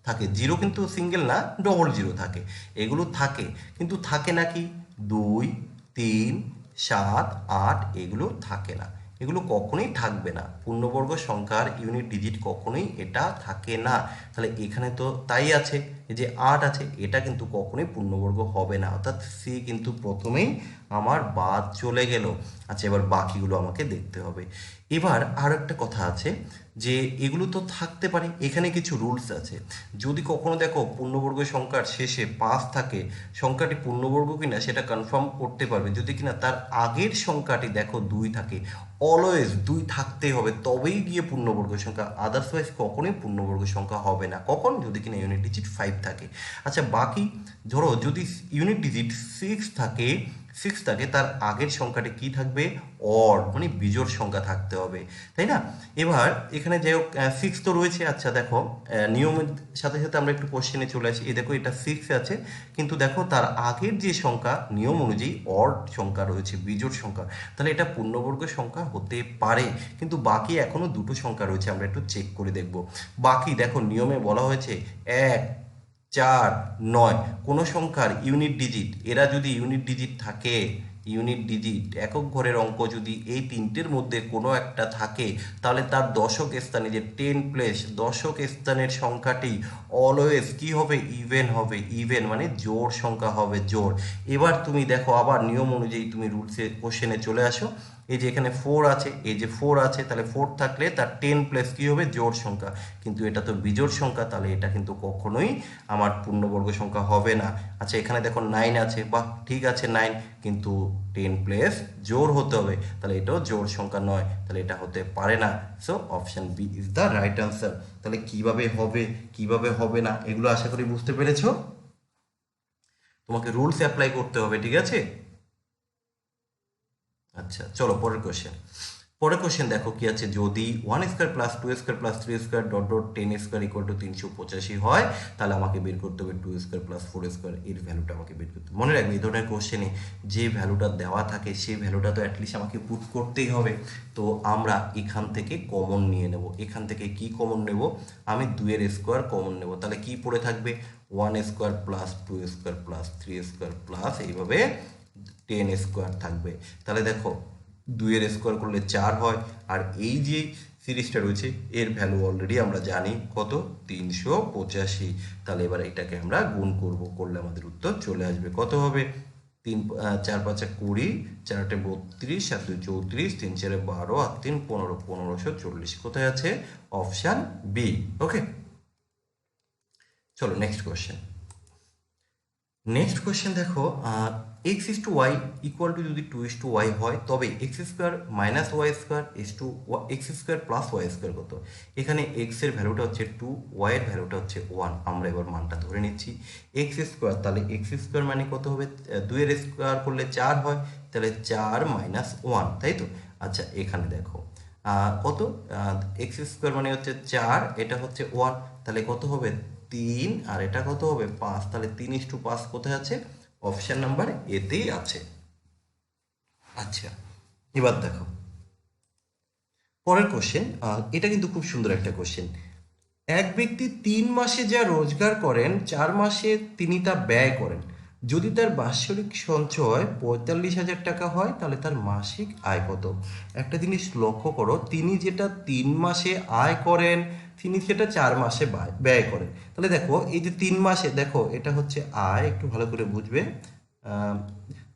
থাকে। জিরো কিন্তু সিঙ্গেল না, ডবল জিরো থাকে, এগুলো থাকে। কিন্তু থাকে নাকি 2, 3, 7, 8 এগুলো থাকে না, এগুলো কখনোই থাকবে না। পূর্ণবর্গ সংখ্যার ইউনিট ডিজিট কখনোই এটা থাকে না। তাহলে এখানে তো তাই আছে, এই যে 8 আছে, এটা কিন্তু কখনোই পূর্ণবর্গ হবে না, অর্থাৎ সি কিন্তু প্রথমেই আমার বাদ চলে গেল। আচ্ছা, এবার বাকিগুলো আমাকে দেখতে হবে। এবার আর একটা কথা আছে যে এগুলো তো থাকতে পারে, এখানে কিছু রুলস আছে। যদি কখনো দেখো পূর্ণবর্গ সংখ্যার শেষে 5 থাকে, সংখ্যাটি পূর্ণবর্গ কিনা সেটা কনফার্ম করতে পারবে যদি কিনা তার আগের সংখ্যাটি দেখো 2 থাকে। অলওয়েজ 2 থাকতে হবে, তবেই গিয়ে পূর্ণবর্গ সংখ্যা, আদার্সওয়াইজ কখনোই পূর্ণবর্গ সংখ্যা হবে না। কখন? যদি কিনা ইউনিট ডিজিট 5 থাকে। আচ্ছা, বাকি ধরো যদি ইউনিট ডিজিট 6 থাকে, তার আগের সংখ্যাটি কি থাকবে? অড, মানে বিজোড় সংখ্যা থাকতে হবে, তাই না? এবার এখানে যাই হোক 6 তো রয়েছে। আচ্ছা দেখো, নিয়মের সাথে সাথে আমরা একটু কোশ্চেনে চলে আসি। এই দেখো এটা 6 আছে, কিন্তু দেখো তার আগের যে সংখ্যা নিয়ম অনুযায়ী অড সংখ্যা রয়েছে, বিজোড় সংখ্যা, তাহলে এটা পূর্ণবর্গ সংখ্যা হতে পারে। কিন্তু বাকি এখনো দুটো সংখ্যা রয়েছে, আমরা একটু চেক করে দেখব। বাকি দেখো নিয়মে বলা হয়েছে 1, 4, 9 কোনো সংখ্যার ইউনিট ডিজিট, এরা যদি ইউনিট ডিজিট থাকে, ইউনিট ডিজিট একক ঘরের অঙ্ক যদি এই তিনটের মধ্যে কোনো একটা থাকে, তাহলে তার দশক স্থানে যে 10 প্লেস দশক স্থানের সংখ্যাটি অলওয়েজ কি হবে? ইভেন হবে। ইভেন মানে জোড় সংখ্যা হবে, জোড়। এবার তুমি দেখো আবার নিয়ম অনুযায়ী তুমি রুলসে কোশ্চেনে চলে আসো। এই যে এখানে 4 আছে, এই যে 4 আছে, তাহলে 4 থাকলে তার 10 প্লাস কি হবে? জোড় সংখ্যা। কিন্তু এটা তো বিজোড় সংখ্যা, তাহলে এটা কিন্তু কখনোই আমার পূর্ণবর্গ সংখ্যা হবে না। আচ্ছা, এখানে দেখো 9 আছে, বাহ ঠিক আছে 9, কিন্তু 10 প্লাস জোড় হতে হবে, তাহলে এটাও জোড় সংখ্যা নয়, তাহলে এটা হতে পারে না। So option B is the right answer. তাহলে কিভাবে হবে, কিভাবে হবে না, এগুলো আশা করি বুঝতে পেরেছো। তোমাকে রুলস অ্যাপ্লাই করতে হবে, ঠিক আছে? আচ্ছা চলো পরের কোশ্চেন। পরের কোশ্চেন দেখো কি আছে, যদি 1 square plus 2 square plus 3 square dot dot 10 square equal to 385 হয়, তাহলে আমাকে বের করতে হবে 2 স্কোয়ার প্লাস 4 স্কোয়ার, এর ভ্যালুটা আমাকে বের করতে হবে। মনে রাখবে এই ধরনের কোশ্চেনে যে ভ্যালুটা দেওয়া থাকে সেই ভ্যালুটা তো অ্যাটলিস্ট আমাকে পুট করতেই হবে। তো আমরা এখান থেকে কমন নিয়ে নেব। এখান থেকে কি কমন নেব? আমি 2 এর স্কোয়ার কমন নেব, তাহলে কি পড়ে থাকবে? 1 square plus 2 square plus 3 square plus এইভাবে 10 স্কোয়ার থাকবে। তাহলে দেখো 2 এর স্কোয়ার করলে 4 হয়, আর এই যে সিরিজটা রয়েছে এর ভ্যালু অলরেডি আমরা জানি কত? 385। তাহলে এবার এটাকে আমরা গুণ করব, করলে আমাদের উত্তর চলে আসবে। কত হবে? 3 4 5 20, 4 8 32, 7 2 34, 3 4 12 আর 3 15, 1540। কোথায় আছে? Option B. ওকে, চলো নেক্সট কোয়েশ্চেন। নেক্সট কোয়েশ্চেন দেখো, x is to y equal to যদি 2:y হয়, তবে x square minus y square is to x square plus y square কত? এখানে এক্স এর ভ্যালুটা হচ্ছে 2, ওয়াই এর ভ্যালুটা হচ্ছে 1। আমরা এবার মানটা ধরে নিচ্ছি এক্স স্কোয়ার, তাহলে এক্স স্কোয়ার মানে কত হবে? 2 এর স্কোয়ার করলে 4 হয়, তাহলে 4 মাইনাস 1, তাই তো? আচ্ছা এখানে দেখো কত, এক্স স্কোয়ার মানে হচ্ছে 4, এটা হচ্ছে 1, তাহলে কত হবে? 3, আর এটা কত হবে? 5। তাহলে 3:5 কোথায় আছে? অপশন নাম্বার এতেই আছে। আচ্ছা এবার দেখো পরের কোশ্চেন, এটা কিন্তু খুব সুন্দর একটা কোশ্চেন। এক ব্যক্তি 3 মাসে যা রোজগার করেন 4 মাসে তিনি তা ব্যয় করেন। যদি তার বাৎসরিক সঞ্চয় 45,000 টাকা হয়, তাহলে তার মাসিক আয় কত? একটা জিনিস লক্ষ্য করো, তিনি যেটা 3 মাসে আয় করেন তিনি সেটা 4 মাসে ব্যয় করেন। তাহলে দেখো এই যে 3 মাসে, দেখো এটা হচ্ছে আয়, একটু ভালো করে বুঝবে।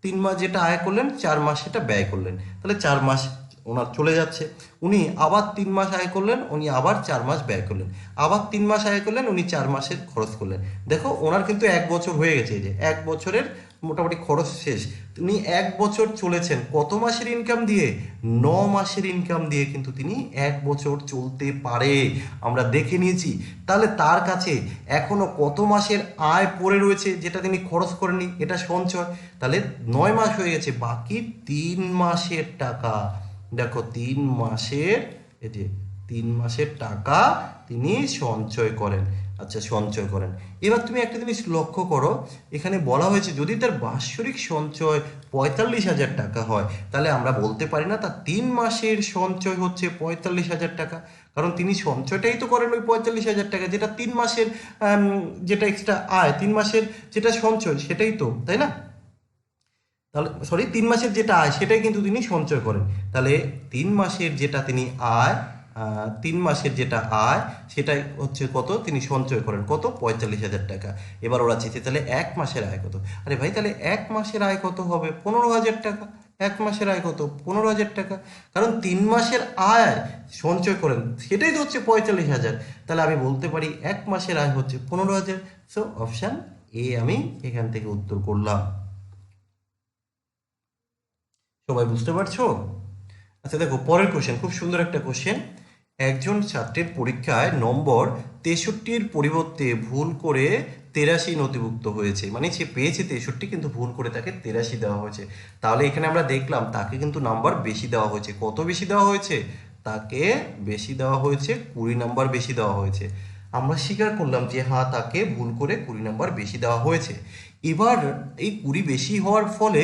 3 মাস যেটা আয় করলেন 4 মাস সেটা ব্যয় করলেন, তাহলে 4 মাস ওনার চলে যাচ্ছে। উনি আবার 3 মাস আয় করলেন, উনি আবার 4 মাস ব্যয় করলেন, আবার 3 মাস আয় করলেন, উনি 4 মাসের খরচ করলেন। দেখো ওনার কিন্তু 1 বছর হয়ে গেছে, এই যে 1 বছরের মোটামুটি খরচ শেষ। উনি 1 বছর চলেছেন কত মাসের ইনকাম দিয়ে? 9 মাসের ইনকাম দিয়ে কিন্তু তিনি 1 বছর চলতে পারে, আমরা দেখে নিয়েছি। তাহলে তার কাছে এখনো কত মাসের আয় পড়ে রয়েছে যেটা তিনি খরচ করেননি? এটা সঞ্চয়। তাহলে 9 মাস হয়ে গেছে, বাকি 3 মাসের টাকা। দেখো 3 মাসের, এই যে 3 মাসের টাকা তিনি সঞ্চয় করেন। আচ্ছা সঞ্চয় করেন। এবার তুমি একটা জিনিস লক্ষ্য করো, এখানে বলা হয়েছে যদি তার বাৎসরিক সঞ্চয় 45,000 টাকা হয়, তাহলে আমরা বলতে পারি না তার 3 মাসের সঞ্চয় হচ্ছে 45,000 টাকা, কারণ তিনি সঞ্চয়টাই তো করেন ওই 45,000 টাকা, যেটা 3 মাসের যেটা এক্সট্রা আয়, 3 মাসের যেটা সঞ্চয় সেটাই তো, তাই না? তাহলে সরি 3 মাসের যেটা আয় সেটাই কিন্তু তিনি সঞ্চয় করেন। তাহলে 3 মাসের যেটা তিনি আয় 3 মাসের যেটা আয় সেটাই হচ্ছে কত তিনি সঞ্চয় করেন, কত 45,000 টাকা। এবার ওরা চেয়েছে তাহলে 1 মাসের আয় কত। আরে ভাই তাহলে 1 মাসের আয় কত হবে 15,000 টাকা। 1 মাসের আয় কত 15,000 টাকা, কারণ 3 মাসের আয় সঞ্চয় করেন সেটাই তো হচ্ছে 45,000। তাহলে আমি বলতে পারি 1 মাসের আয় হচ্ছে 15,000। সো অপশান এ আমি এখান থেকে উত্তর করলাম। সবাই বুঝতে পারছো? আচ্ছা দেখো পরের কোশ্চেন, খুব সুন্দর একটা কোশ্চেন। একজন ছাত্রের পরীক্ষায় নম্বর 63-র পরিবর্তে ভুল করে 83 নথিভুক্ত হয়েছে, মানে সে পেয়েছে 63 কিন্তু ভুল করে তাকে 83 দেওয়া হয়েছে। তাহলে এখানে আমরা দেখলাম তাকে কিন্তু নাম্বার বেশি দেওয়া হয়েছে। কত বেশি দেওয়া হয়েছে? তাকে বেশি দেওয়া হয়েছে 20 নাম্বার বেশি দেওয়া হয়েছে। আমরা স্বীকার করলাম যে হ্যাঁ তাকে ভুল করে 20 নাম্বার বেশি দেওয়া হয়েছে। এবার এই 20 বেশি হওয়ার ফলে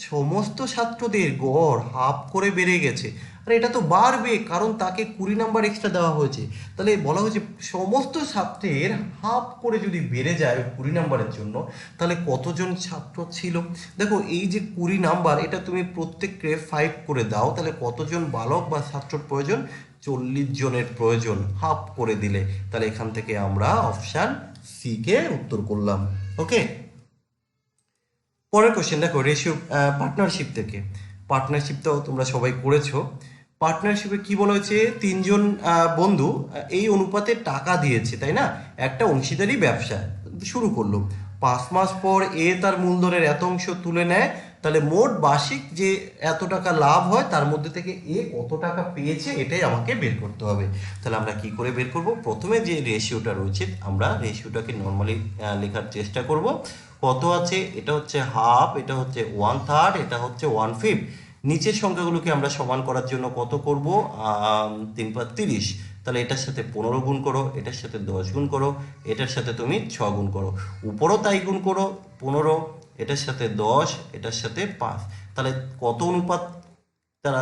সমস্ত ছাত্রদের গড় হাফ করে বেড়ে গেছে। আর এটা তো বাড়বে কারণ তাকে 20 নাম্বার এক্সট্রা দেওয়া হয়েছে। তাহলে বলা হয়েছে সমস্ত ছাত্রের হাফ করে যদি বেড়ে যায় 20 নাম্বারের জন্য, তাহলে কতজন ছাত্র ছিল? দেখো এই যে 20 নাম্বার এটা তুমি প্রত্যেককে 5 করে দাও, তাহলে কতজন বালক বা ছাত্রর প্রয়োজন? 40 জনের প্রয়োজন হাফ করে দিলে। তাহলে এখান থেকে আমরা অপশান সি কে উত্তর করলাম। ওকে, পরের কোশ্চেন দেখো রেশিও পার্টনারশিপ থেকে। পার্টনারশিপটাও তোমরা সবাই করেছো। পার্টনারশিপে কি বলা হয়েছে? 3জন বন্ধু এই অনুপাতে টাকা দিয়েছে, তাই না? একটা অংশীদারি ব্যবসা শুরু করলো। 5 মাস পর এ তার মূলধনের এত অংশ তুলে নেয়। তাহলে মোট বার্ষিক যে এত টাকা লাভ হয় তার মধ্যে থেকে এ কত টাকা পেয়েছে এটাই আমাকে বের করতে হবে। তাহলে আমরা কি করে বের করব? প্রথমে যে রেশিওটা রয়েছে আমরা রেশিওটাকে নর্মালি লেখার চেষ্টা করব। কত আছে? এটা হচ্ছে হাফ, এটা হচ্ছে 1/3, এটা হচ্ছে 1/5। নিচের সংখ্যাগুলোকে আমরা সমান করার জন্য কত করব? 3/30। তাহলে এটার সাথে 15 গুণ করো, এটার সাথে 10 গুণ করো, এটার সাথে তুমি 6 গুণ করো, উপরও তাই গুণ করো 15, এটার সাথে 10, এটার সাথে 5। তাহলে কত অনুপাত তারা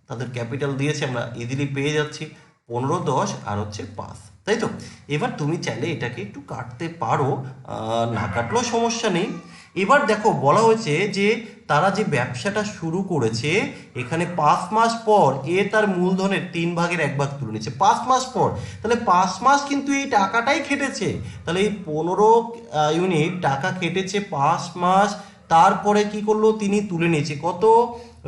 তাদের ক্যাপিটাল দিয়েছে আমরা ইজিলি পেয়ে যাচ্ছি, 15, 10 আর হচ্ছে 5, তাই তো? এবার তুমি চাইলে এটাকে একটু কাটতে পারো, না কাটলেও সমস্যা নেই। এবার দেখো বলা হয়েছে যে তারা যে ব্যবসাটা শুরু করেছে এখানে 5 মাস পর এ তার মূলধনের 3/1 তুলে নিচ্ছে 5 মাস পর। তাহলে 5 মাস কিন্তু এই টাকাটাই খেটেছে। তাহলে এই 15 ইউনিট টাকা খেটেছে 5 মাস। তারপরে কি করলো? তিনি তুলে নিয়েছে কত?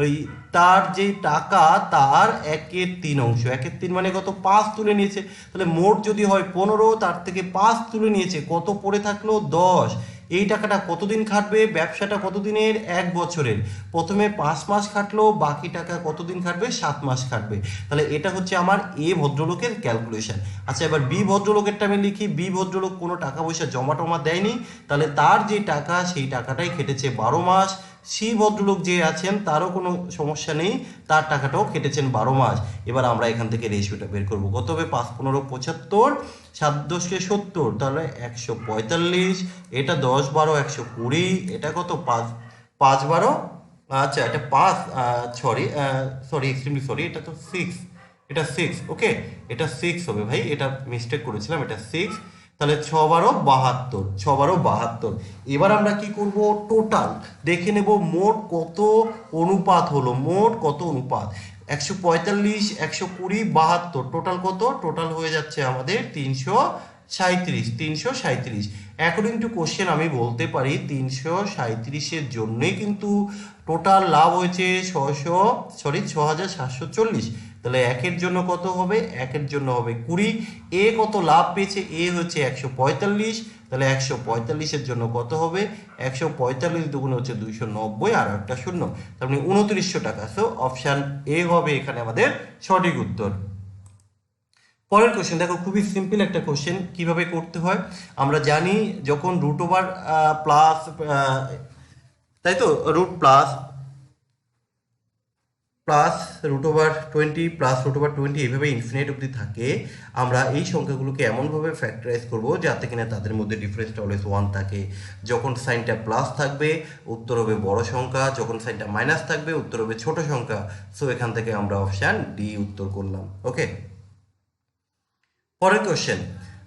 ওই তার যে টাকা তার 1/3 অংশ, 1/3 মানে কত? 5 তুলে নিয়েছে। তাহলে মোট যদি হয় 15, তার থেকে 5 তুলে নিয়েছে, কত পড়ে থাকলো? 10। এই টাকাটা কতদিন খাটবে? ব্যবসাটা কতদিনের? 1 বছরের। প্রথমে 5 মাস খাটলো, বাকি টাকা কতদিন খাটবে? 7 মাস খাটবে। তাহলে এটা হচ্ছে আমার এ ভদ্রলোকের ক্যালকুলেশন। আচ্ছা এবার বি ভদ্রলোকেরটা আমি লিখি। বি ভদ্রলোক কোনো টাকা পয়সা জমা টমা দেয়নি, তাহলে তার যে টাকা সেই টাকাটাই খেটেছে 12 মাস। সি ভদ্রলোক যে আছেন তারও কোনো সমস্যা নেই, তার টাকাটাও কেটেছেন 12 মাস। এবার আমরা এখান থেকে রেশিওটা বের করবো। কত হবে? 5, 15, 75, 7, 10 70, তাহলে 145। এটা 10, 12, 120। এটা কত? 5, 5, 12, আচ্ছা এটা 5, সরি সরি এক্সট্রিমলি সরি, এটা তো 6, এটা 6। ওকে, এটা 6 হবে ভাই, এটা মিস্টেক করেছিলাম, এটা 6। তাহলে 6, 12, 72, 6, 12, 72। এবার আমরা কি করব? টোটাল দেখে নেব মোট কত অনুপাত হলো, মোট কত অনুপাত। 145, 120, 72, টোটাল কত? টোটাল হয়ে যাচ্ছে আমাদের 337। 337 অ্যাকর্ডিং টু কোশ্চেন আমি বলতে পারি 337-এর জন্যই কিন্তু টোটাল লাভ হয়েছে 6,740। তাহলে একের জন্য কত হবে? একের জন্য হবে 20। এ কত লাভ পেয়েছে? এ হচ্ছে 145। তাহলে 145-এর জন্য কত হবে? 145 দুগুণ হচ্ছে 290 আর একটা শূন্য, তার মানে 2900 টাকা। সো অপশান এ হবে এখানে আমাদের সঠিক উত্তর। পরের কোশ্চেন দেখো, খুবই সিম্পল একটা কোশ্চেন। কিভাবে করতে হয় আমরা জানি। যখন রুট ওভার প্লাস, তাই তো, root plus plus root over 20 plus root over 20 এইভাবে ইনফিনিট অবধি থাকে, আমরা এই সংখ্যাগুলোকে এমনভাবে ফ্যাক্টরাইজ করব যাতে কিনা তাদের মধ্যে ডিফারেন্সটা অলওয়েজ 1 থাকে। যখন সাইনটা প্লাস থাকবে উত্তর হবে বড় সংখ্যা, যখন সাইনটা মাইনাস থাকবে উত্তর হবে ছোট সংখ্যা। সো এখান থেকে আমরা অপশান ডি উত্তর করলাম। ওকে, পরের কোশ্চেন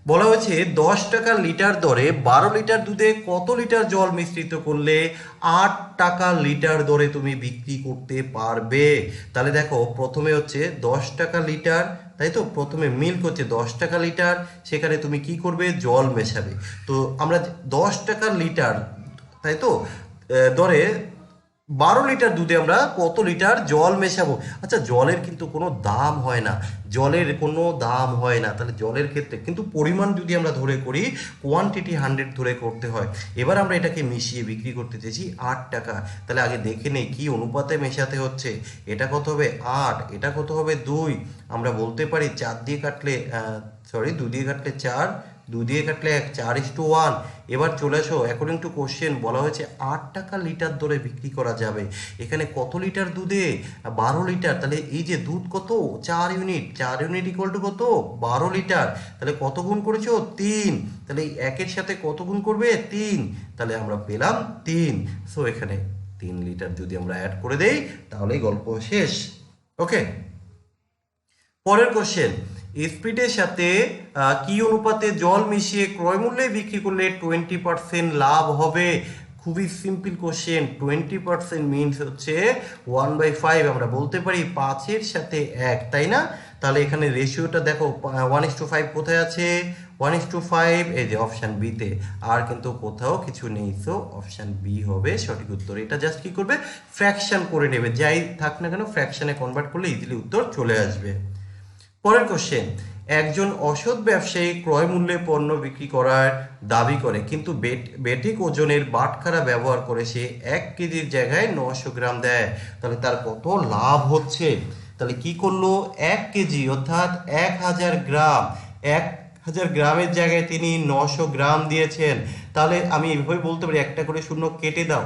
বলা হয়েছে 10 টাকা লিটার দরে 12 লিটার দুধে কত লিটার জল মিশ্রিত করলে 8 টাকা লিটার দরে তুমি বিক্রি করতে পারবে। তাহলে দেখো প্রথমে হচ্ছে 10 টাকা লিটার, তাই তো প্রথমে মিল্ক হচ্ছে 10 টাকা লিটার, সেখানে তুমি কি করবে জল মেশাবে। তো আমরা 10 টাকা লিটার, তাই তো দরে 12 লিটার দুধে আমরা কত লিটার জল মেশাবো। আচ্ছা জলের কিন্তু কোনো দাম হয় না, জলের কোনো দাম হয় না, তাহলে জলের ক্ষেত্রে কিন্তু পরিমাণ যদি আমরা ধরে করি কোয়ান্টিটি 100 ধরে করতে হয়। এবার আমরা এটাকে মিশিয়ে বিক্রি করতে চেয়েছি 8 টাকা। তাহলে আগে দেখে নেই কি অনুপাতে মেশাতে হচ্ছে। এটা কত হবে 8, এটা কত হবে 2। আমরা বলতে পারি 4 দিয়ে কাটলে 2 দিয়ে কাটলে 4, 2 দিয়ে কাটলে 1, 4:1। এবার চলে আসো অ্যাকর্ডিং টু কোশ্চেন বলা হয়েছে 8 টাকা লিটার দরে বিক্রি করা যাবে। এখানে কত লিটার দুধে 12 লিটার, তাহলে এই যে দুধ কত 4 ইউনিট, 4 ইউনিট ইকুয়াল টু কত 12 লিটার। তাহলে কত গুণ করেছো 3, তাহলে এই একের সাথে কত গুণ করবে 3, তাহলে আমরা পেলাম 3। সো এখানে 3 লিটার যদি আমরা অ্যাড করে দেই তাহলেই গল্প শেষ। ওকে, পরের কোশ্চেন, স্পিডের সাথে কি অনুপাতে জল মিশিয়ে ক্রয় মূল্যে বিক্রি করলে 20% লাভ হবে। খুবই সিম্পল কোশ্চেন। 20% মিনস হচ্ছে 1/5। আমরা বলতে পারি 5-এর সাথে 1, তাই না? তাহলে এখানে রেশিওটা দেখো 1:5 কোথায় আছে, 1:5 এই যে অপশান বিতে, আর কিন্তু কোথাও কিছু নেই। সো অপশান বি হবে সঠিক উত্তর। এটা জাস্ট কি করবে ফ্র্যাকশন করে নেবে, যাই থাক না কেন ফ্র্যাকশনে কনভার্ট করলে ইজিলি উত্তর চলে আসবে। পরের কোশ্চেন, একজন অসৎ ব্যবসায়ী ক্রয় মূল্যে পণ্য বিক্রি করার দাবি করে কিন্তু বেঠিক ওজনের বাটখারা ব্যবহার করে সে 1 কেজির জায়গায় 900 গ্রাম দেয়। তাহলে তার কত লাভ হচ্ছে। তাহলে কি করলো 1 কেজি অর্থাৎ 1000 গ্রাম, 1000 গ্রামের জায়গায় তিনি 900 গ্রাম দিয়েছেন। তাহলে আমি এভাবে বলতে পারি একটা করে শূন্য কেটে দাও,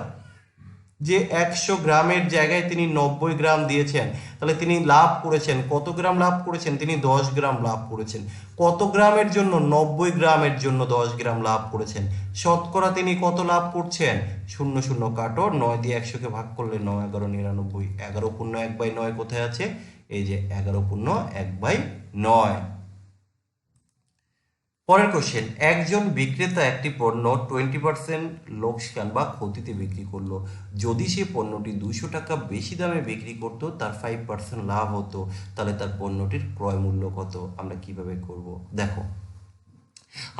যে 100 গ্রামের জায়গায় তিনি 90 গ্রাম দিয়েছেন। তাহলে তিনি লাভ করেছেন কত গ্রাম লাভ করেছেন, তিনি 10 গ্রাম লাভ করেছেন। কত গ্রামের জন্য 90 গ্রামের জন্য 10 গ্রাম লাভ করেছেন। শতকরা তিনি কত লাভ করছেন, 0 কাটো, 9 দিয়ে 100কে ভাগ করলে 9 11 99, 11 পূর্ণ 1/9 কোথায় আছে, এই যে 11 পূর্ণ 1/9। পরের কোশ্চেন, একজন বিক্রেতা একটি পণ্য 20% লোকসান বা ক্ষতিতে বিক্রি করলো। যদি সে পণ্যটি 200 টাকা বেশি দামে বিক্রি করতো তার 5% লাভ হতো। তাহলে তার পণ্যটির ক্রয় মূল্য কত, আমরা কিভাবে করব। দেখো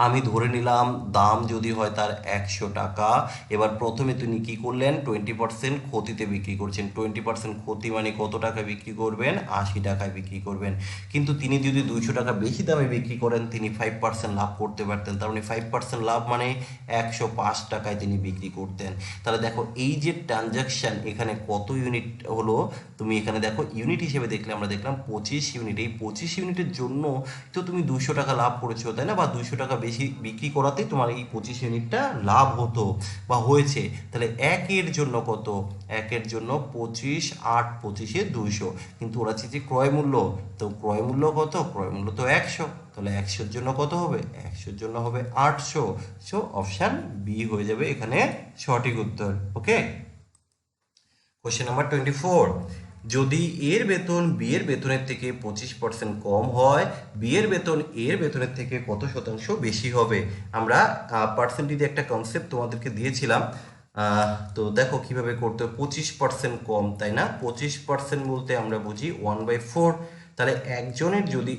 আমি ধরে নিলাম দাম যদি হয় তার 100 টাকা। এবার প্রথমে তিনি কি করলেন 20% ক্ষতিতে বিক্রি করছেন। 20% ক্ষতি মানে কত টাকা বিক্রি করবেন, 80 টাকায় বিক্রি করবেন। কিন্তু তিনি যদি 200 টাকা বেশি দামে বিক্রি করেন তিনি 5% লাভ করতে পারতেন। তার মানে 5% লাভ মানে 105 টাকায় তিনি বিক্রি করতেন। তাহলে দেখো এই যে ট্রানজাকশন এখানে কত ইউনিট হলো, তুমি এখানে দেখো ইউনিট হিসেবে দেখলে আমরা দেখলাম 25 ইউনিট। এই 25 ইউনিটের জন্য তো তুমি 200 টাকা লাভ করেছো, তাই না? বা 200 টাকা বেশি বিক্রি করাতে তোমার এই 25 ইউনিটটা লাভ হতো বা হয়েছে। তাহলে একের জন্য কত, একের জন্য 25, 8 25-এ 200। কিন্তু ওরা চেয়েছে ক্রয় মূল্য, তো ক্রয় মূল্য কত, ক্রয় মূল্য তো 100। তাহলে 100-এর জন্য কত হবে, 100-এর জন্য হবে 800। সো অপশান বি হয়ে যাবে এখানে সঠিক উত্তর। ওকে, কোশ্চেন নাম্বার 24, যদি এর বেতন বি এর বেতনের থেকে 25% কম হয় বি এর বেতন এর বেতনের থেকে কত শতাংশ বেশি হবে। আমরা পার্সেন্টেজে একটা কনসেপ্ট তোমাদেরকে দিয়েছিলাম। তো দেখো কিভাবে করতে, 25% কম, তাই না? 25% বলতে আমরা বুঝি 1/4। তাহলে একজনের যদি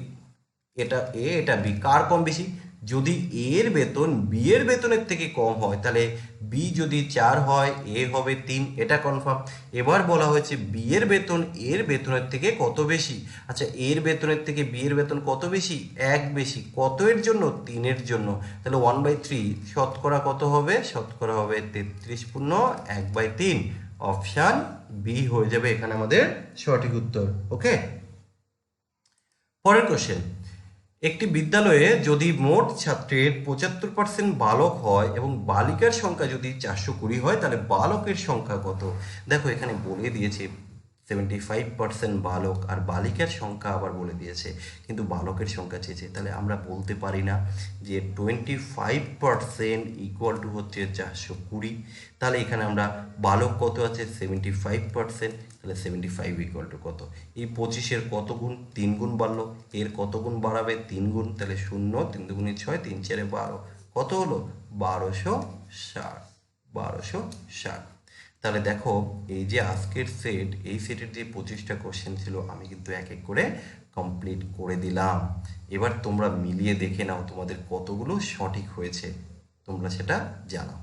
এটা এ এটা বি, কার কম বেশি, যদি এর বেতন বি এর বেতনের থেকে কম হয় তাহলে বি যদি 4 হয় এ হবে 3, এটা কনফার্ম। এবার বলা হয়েছে বি এর বেতন এর বেতনের থেকে কত বেশি। আচ্ছা এর বেতনের থেকে বি এর বেতন কত বেশি, 1 বেশি। কত এর জন্য, 3 এর জন্য। তাহলে 1/3 শতকরা কত হবে, শতকরা হবে 33 পূর্ণ 1/3। অপশান বি হয়ে যাবে এখানে আমাদের সঠিক উত্তর। ওকে, পরের কোশ্চেন, একটি বিদ্যালয়ে যদি মোট ছাত্রের 75% বালক হয় এবং বালিকার সংখ্যা যদি 420 হয় তাহলে বালকের সংখ্যা কত। দেখো এখানে বলে দিয়েছে 75% বালক আর বালিকার সংখ্যা আবার বলে দিয়েছে, কিন্তু বালকের সংখ্যা চেয়েছে। তাহলে আমরা বলতে পারি না যে 25% ইকুয়াল টু হচ্ছে 420। তাহলে এখানে আমরা বালক কত আছে 75%, তাহলে 75 ইকুয়াল টু কত, এই 25-এর কত গুণ, 3 গুণ বাড়লো, এর কত গুণ বাড়াবে 3 গুণ, তাহলে 0, 3 দুগুণে 6, 3 4-এ 12, কত হলো 1260, 1260। তাহলে দেখো এই যে আজকের সেট, এই সেটের যে 25টা কোশ্চেন ছিল আমি কিন্তু এক এক করে কমপ্লিট করে দিলাম। এবার তোমরা মিলিয়ে দেখে নাও তোমাদের কতগুলো সঠিক হয়েছে, তোমরা সেটা জানাও।